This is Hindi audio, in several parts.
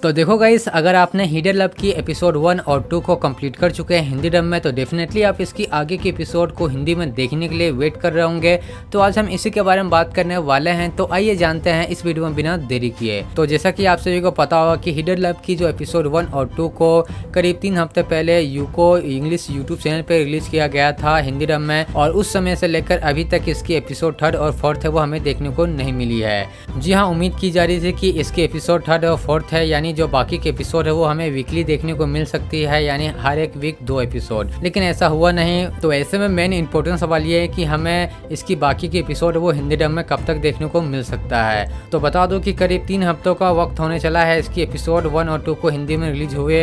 तो देखो गाइस, अगर आपने हिडन लव की एपिसोड 1 और 2 को कंप्लीट कर चुके हैं हिंदी डब में, तो डेफिनेटली आप इसकी आगे की एपिसोड को हिंदी में देखने के लिए वेट कर रहे होंगे। तो आज हम इसी के बारे में बात करने वाले हैं। तो आइए जानते हैं इस वीडियो में बिना देरी किए। तो जैसा कि आप सभी को पता होगा कि हिडन लव की जो एपिसोड 1 और 2 को करीब 3 हफ्ते पहले यूको इंग्लिश यूट्यूब चैनल पर रिलीज किया गया था हिंदी डब में, और उस समय से लेकर अभी तक इसकी एपिसोड 3rd और 4th है वो हमें देखने को नहीं मिली है। जी हाँ, उम्मीद की जा रही थी कि इसकी एपिसोड 3rd और 4th है, यानी जो बाकी के एपिसोड है वो हमें वीकली देखने को मिल सकती है, यानी हर एक वीक 2 एपिसोड, लेकिन ऐसा हुआ नहीं। तो ऐसे में मेन इंपॉर्टेंट सवाल ये है कि हमें इसकी बाकी की एपिसोड है वो हिंदी डब में कब तक देखने को मिल सकता है। तो बता दो कि करीब 3 हफ्तों का वक्त होने चला है इसकी एपिसोड 1 और 2 को हिंदी में रिलीज हुए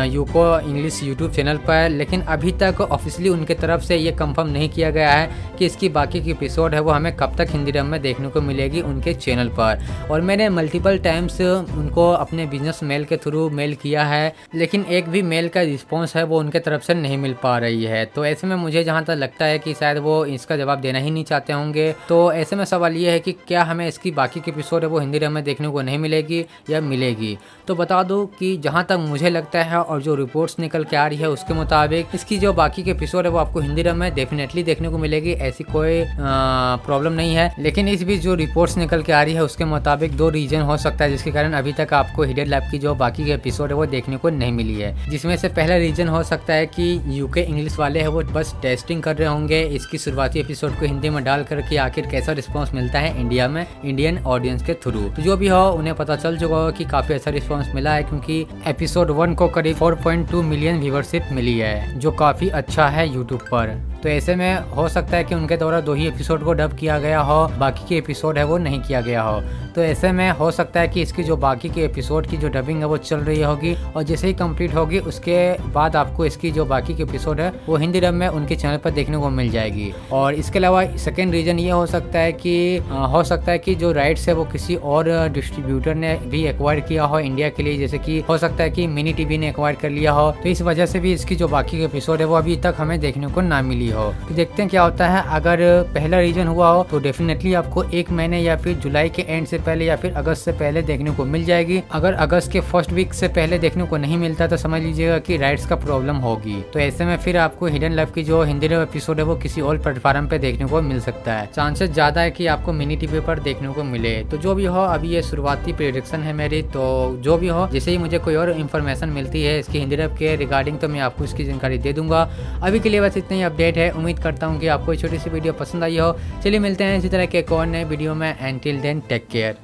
यूको इंग्लिश यूट्यूब चैनल पर, लेकिन अभी तक ऑफिशियली उनके तरफ से ये कंफर्म नहीं किया गया है कि इसकी बाकी की एपिसोड है वो हमें कब तक हिंदी डब में देखने को मिलेगी उनके चैनल पर। और मैंने मल्टीपल टाइम्स उनको अपने बिजनेस मेल के थ्रू मेल किया है, लेकिन एक भी मेल का रिस्पॉन्स है वो उनके तरफ से नहीं मिल पा रही है। तो ऐसे में मुझे जहाँ तक लगता है कि शायद वो इसका जवाब देना ही नहीं चाहते होंगे। तो ऐसे में सवाल ये है कि क्या हमें इसकी बाकी की एपिसोड है वो हिंदी डब में देखने को नहीं मिलेगी या मिलेगी। तो बता दो कि जहाँ तक मुझे लगता है और जो रिपोर्ट्स निकल के आ रही है उसके मुताबिक इसकी जो बाकी की एपिसोड है वो आपको हिंदी डब में डेफिनेटली देखने को मिलेगी, ऐसी कोई प्रॉब्लम नहीं है। लेकिन इस बीच जो रिपोर्ट्स निकल के आ रही है उसके मुताबिक 2 रीजन हो सकता है जिसके कारण अभी तक आपको हिडन लव की जो बाकी के एपिसोड है वो देखने को नहीं मिली है। जिसमें से पहला रीजन हो सकता है कि यूके इंग्लिश वाले है वो बस टेस्टिंग कर रहे होंगे इसकी शुरुआती एपिसोड को हिंदी में डाल कर कि आखिर कैसा रिस्पांस मिलता है इंडिया में इंडियन ऑडियंस के थ्रू। तो जो भी हो उन्हें पता चल चुका हो कि काफी अच्छा रिस्पांस मिला है, क्योंकि एपिसोड 1 को करीब 4.2 मिलियन व्यूवरशिप मिली है, जो काफी अच्छा है यूट्यूब पर। तो ऐसे में हो सकता है कि उनके द्वारा 2 ही एपिसोड को डब किया गया हो, बाकी के एपिसोड है वो नहीं किया गया हो। तो ऐसे में हो सकता है कि इसकी जो बाकी के एपिसोड की जो डबिंग है वो चल रही होगी, और जैसे ही कंप्लीट होगी उसके बाद आपको इसकी जो बाकी के एपिसोड है वो हिंदी डब में उनके चैनल पर देखने को मिल जाएगी। और इसके अलावा सेकेंड रीजन ये हो सकता है कि जो राइट्स है वो किसी और डिस्ट्रीब्यूटर ने भी एक्वायर किया हो इंडिया के लिए, जैसे कि हो सकता है कि मिनी टीवी ने एक्वायर कर लिया हो। तो इस वजह से भी इसकी जो बाकी के एपिसोड है वो अभी तक हमें देखने को ना मिली हो। तो देखते हैं क्या होता है। अगर पहला रीजन हुआ हो तो डेफिनेटली आपको 1 महीने या फिर जुलाई के एंड से पहले या फिर अगस्त से पहले देखने को मिल जाएगी। अगर अगस्त के फर्स्ट वीक से पहले देखने को नहीं मिलता तो समझ लीजिएगा कि राइट्स का प्रॉब्लम होगी। तो ऐसे में फिर आपको हिडन लव की जो हिंदी डब एपिसोड है वो किसी और प्लेटफॉर्म पे देखने को मिल सकता है। चांसेस ज्यादा है कि आपको मिनी टीवी पर देखने को मिले। तो जो भी हो, अभी ये शुरुआती प्रेडिक्शन है मेरी। तो जो भी हो, जैसे ही मुझे कोई और इन्फॉर्मेशन मिलती है इसकी हिंदी डब के रिगार्डिंग तो मैं आपको इसकी जानकारी दे दूंगा। अभी के लिए बस इतना ही अपडेट है। उम्मीद करता हूँ कि आपको छोटी सी वीडियो पसंद आई हो। चलिए मिलते हैं इसी तरह के एक और नए वीडियो में। Until then take care.